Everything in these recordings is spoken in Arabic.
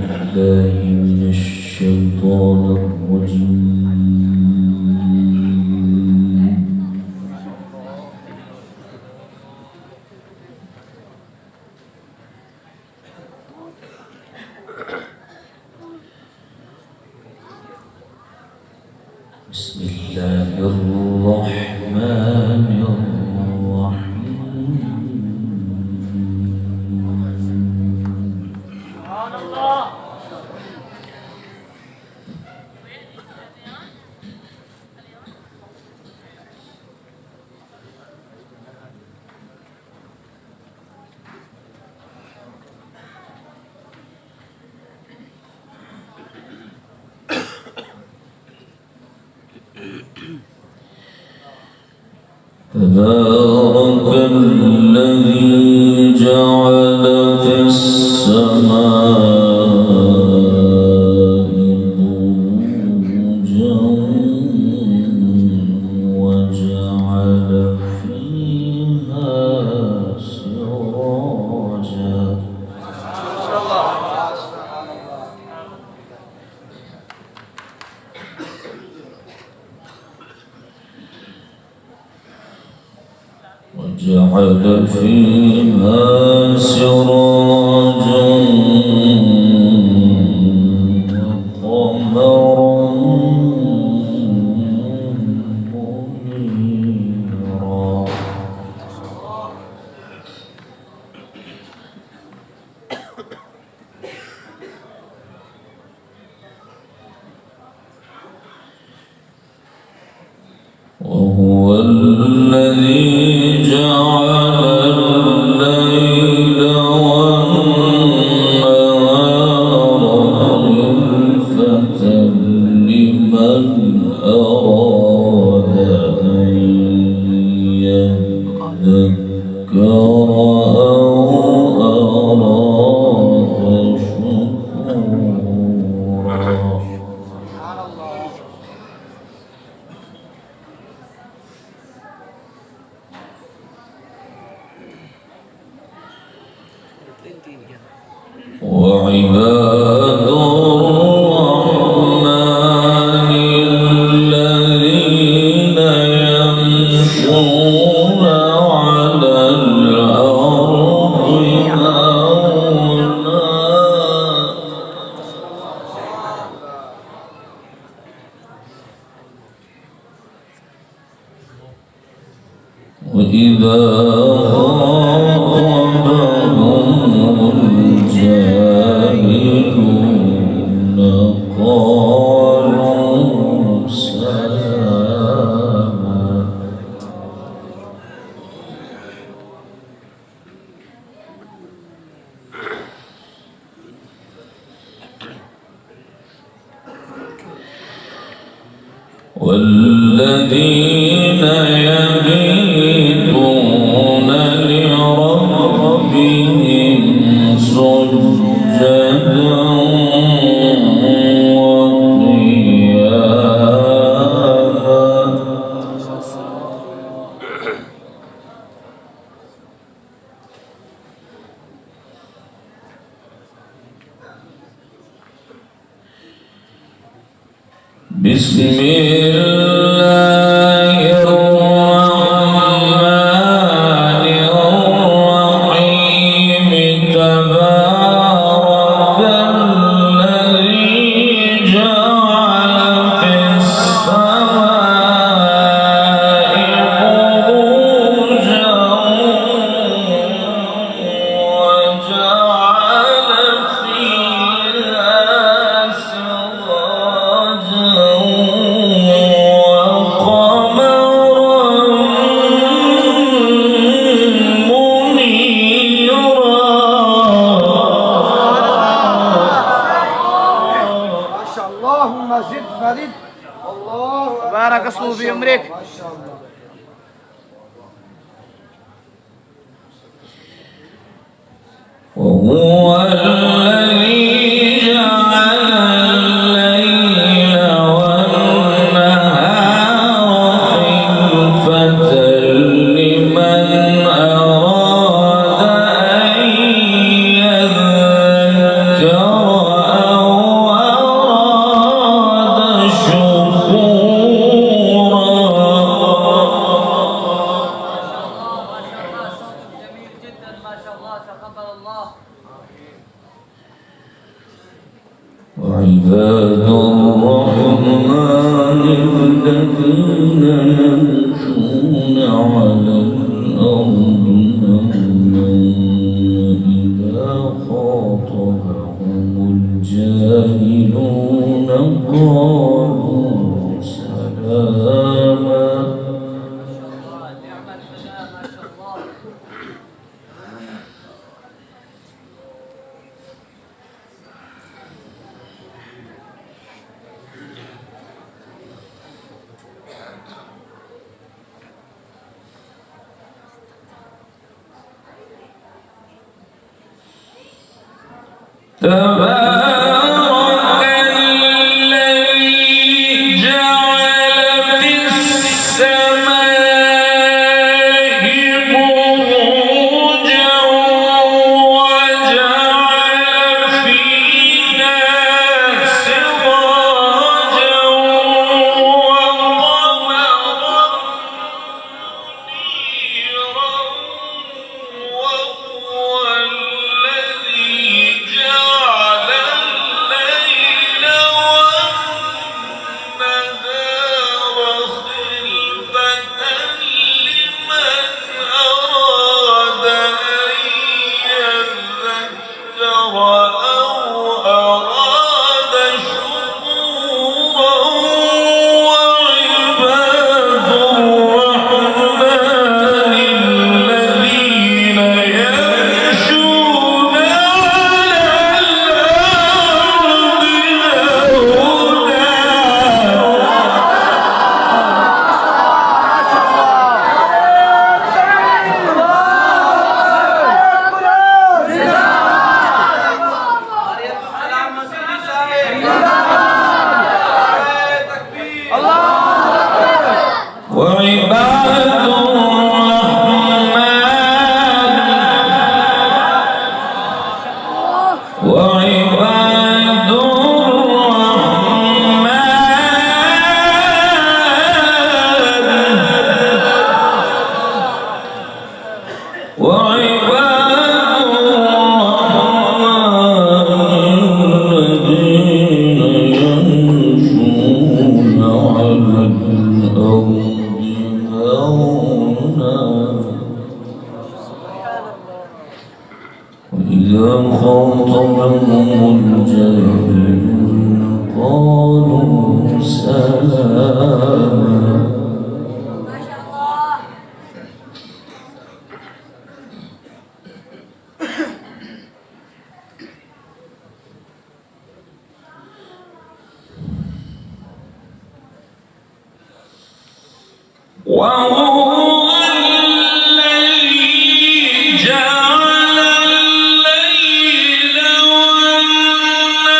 بالله من الشيطان الرجيم. بسم الله الرحمن الرحيم. سبحان الله. تبارك الذي جعل في السماء بروجا وجعل فيها سراجا. وجعل فيها سراجا وقمرا منيرا. وهو الذي جعل الليل والنهار خلفة لمن أراد أن يذكر أو أراد شكورا. وعباد الرحمن الذين يمشون على الأرض هونا وإذا الجاهلون قالوا سلاما. والذين يبيتون لربهم سجدا بسم الله الرحمن الرحيم. تبارك الذي جعل في السماء بروجا وجعل فيها سراجا اللهم زد فرد. الله بارك اسمه في عمرك. ما شاء الله. وهو الذي جعل الليل والنهار خلفة لمن أراد أن يذكر وعباد الرحمن الذين يمشون على الأرض هونا إذا خاطبهم الجاهلون قالوا سلاما. تبارك الذي جعل في السماء بروجا وجعل فيها سراجا وقمرا منيرا وهو الذي جعل الليل والنهار خلفة لمن أراد أن يذكر أو أراد شكورا. وعباد الرحمن الذين يمشون على الأرض هونا. وعباد الرحمن وعباد الرحمن وعباد الرحمن الذين يمشون على الأرض هونا وإذا خاطبهم الجاهلون قالوا سلاما. وهو الذي جعل الليل والنهار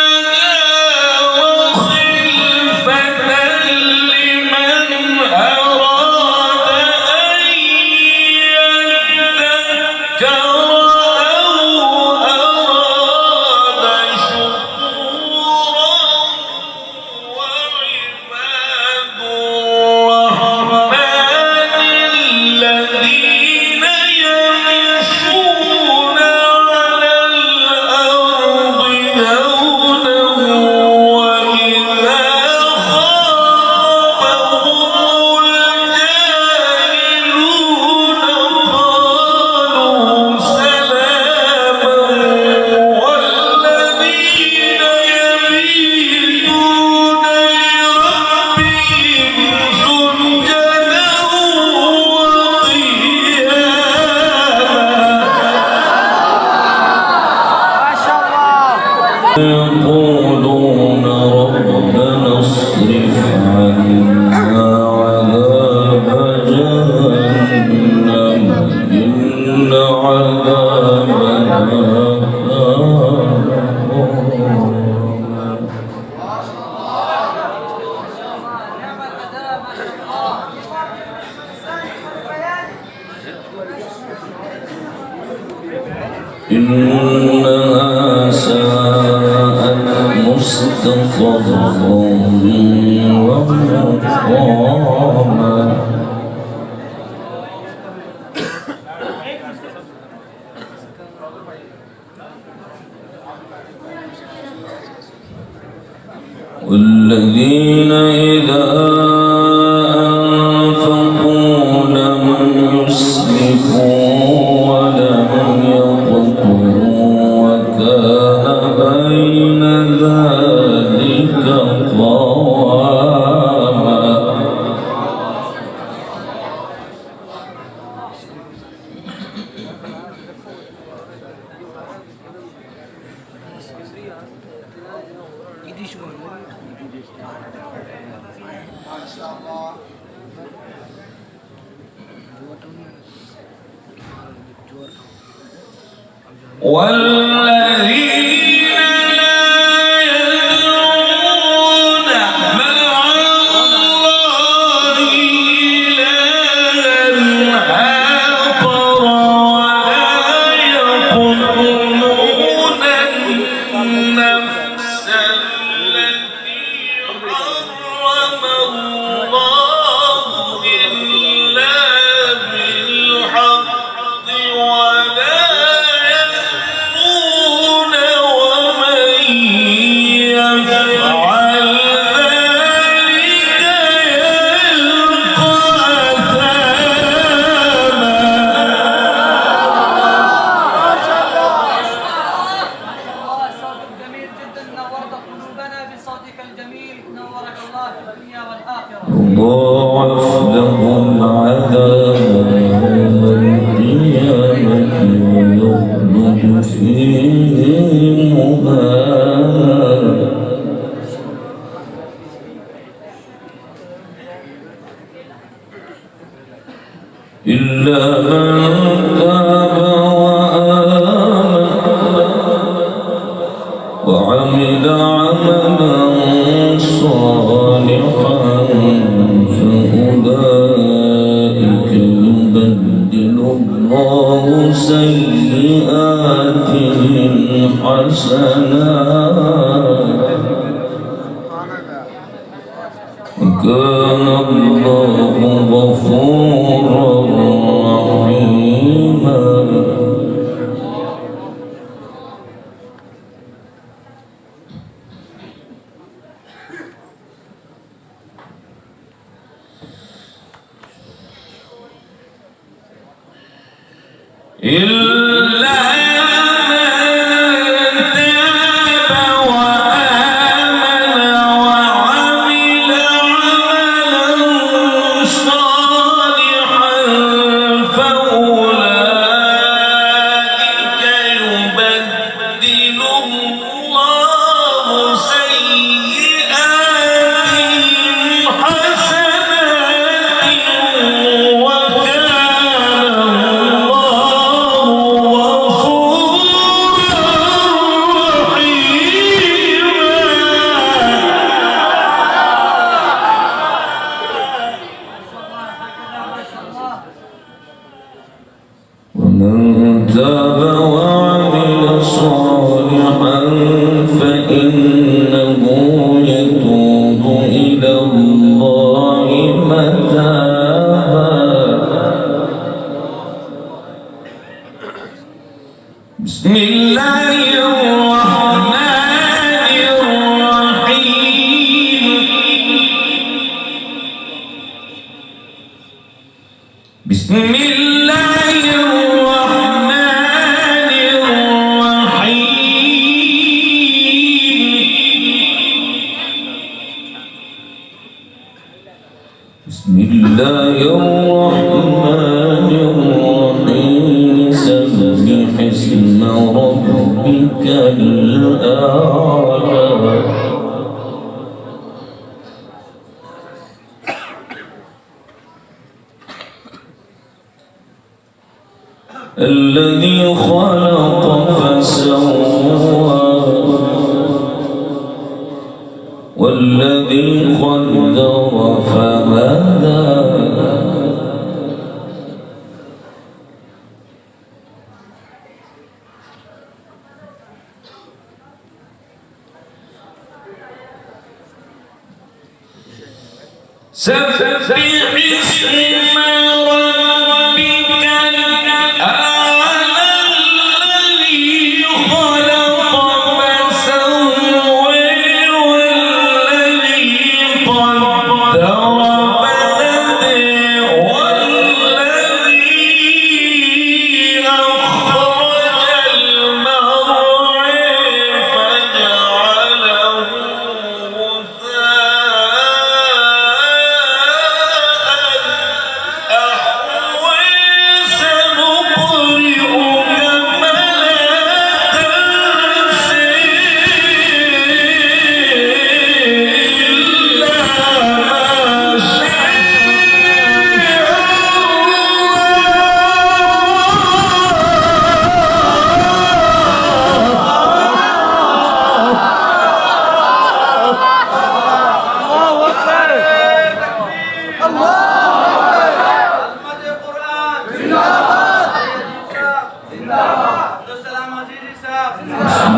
خلفة لمن أراد أن يذكر أو أراد شكورا. وعباد الرحمن الذين يمشون على الأرض هونا وإذا خاطبهم الجاهلون قالوا سلاما. والذين يبيتون لربهم سجدا يقولون ربنا اصرف عنا عذاب جهنم إن عذابها إنها ساءت مستقرا ومقاما. والذين إذا أنفقوا لم يسرفوا ولم يقتروا وكان بين ذلك قواما. والذين لا يدعون مع الله إلها آخر ولا يقتلون النفس التي حرم الله إلا بالحق ولا يضاعف لهم عذاب يوم القيامة ويخلد فيه مهانا. إلا من تاب وعمل عملا صالحا فأولئك يبدل الله سيئاتهم حسنات وكان الله غفورا رحيما. إلا من تاب وآمن وعمل عملا صالحا فأولئك يبدل الله سيئاتهم حسنات وكان ومن تاب وعمل صالحا فإنه يتوب إلى الله متابا. بسم الله الرحمن الرحيم. بسم الله الرحمن الرحيم. بسم الله الرحمن الرحيم. سبح اسم ربك الأعلى. الذي خلق فسوى والذي قدر فهدى. سبح اسم ربك الأعلى الذي خلق فسوى والذي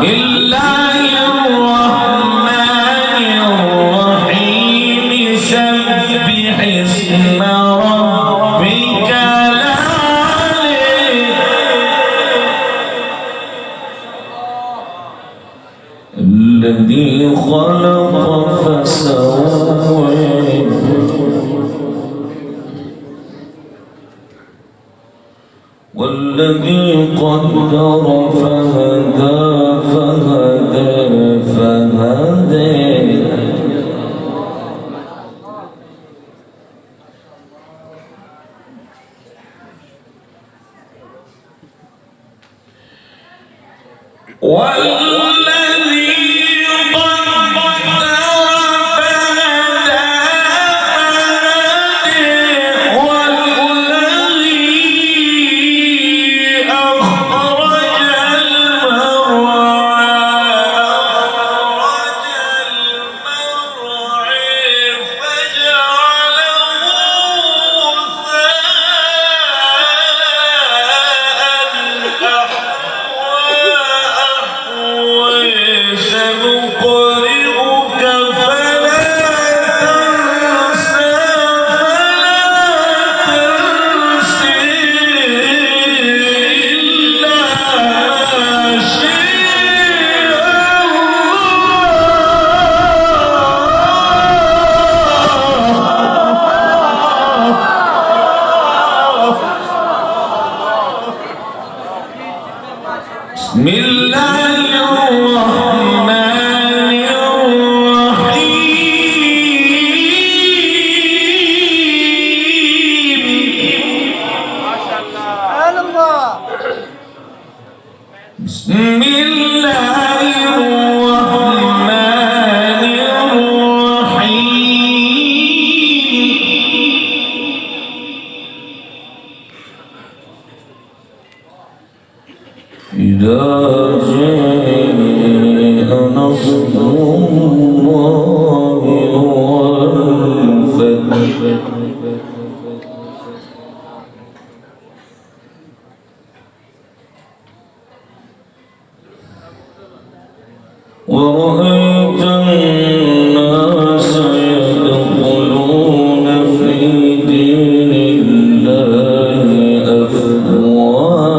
الله الرحمن الرحيم سبح اسم ربك الذي خلق فسوى والذي قدر فهدى بسم الله الرحمن الرحيم ما شاء الله بسم الله الرحمن الرحيم إذا جاء نصر الله والفتح ورأيت الناس يدخلون في دين الله أفواجا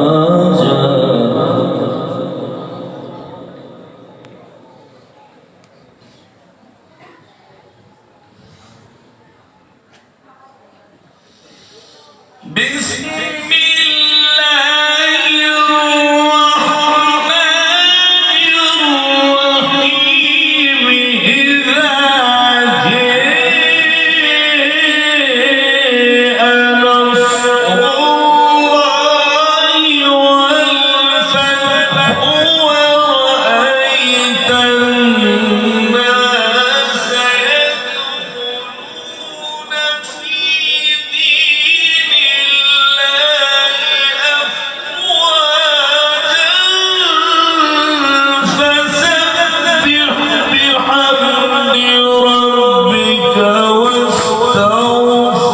بسم الله الرحمن الرحيم إذا جاء نصر الله والفتح ورأيت الناس يدخلون في دين الله أفواجا فسبح بحمد ربك واستغفره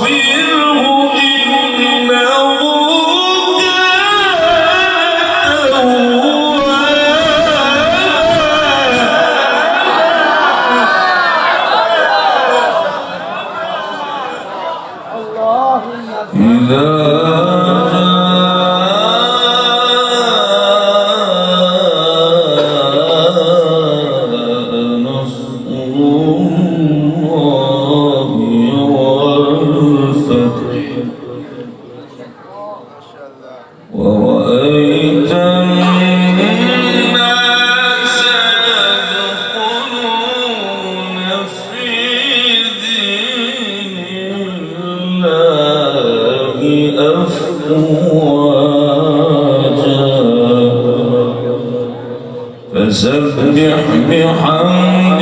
إنه كان ورأيت الناس يدخلون في دين الله أفواجا فسبح بحمد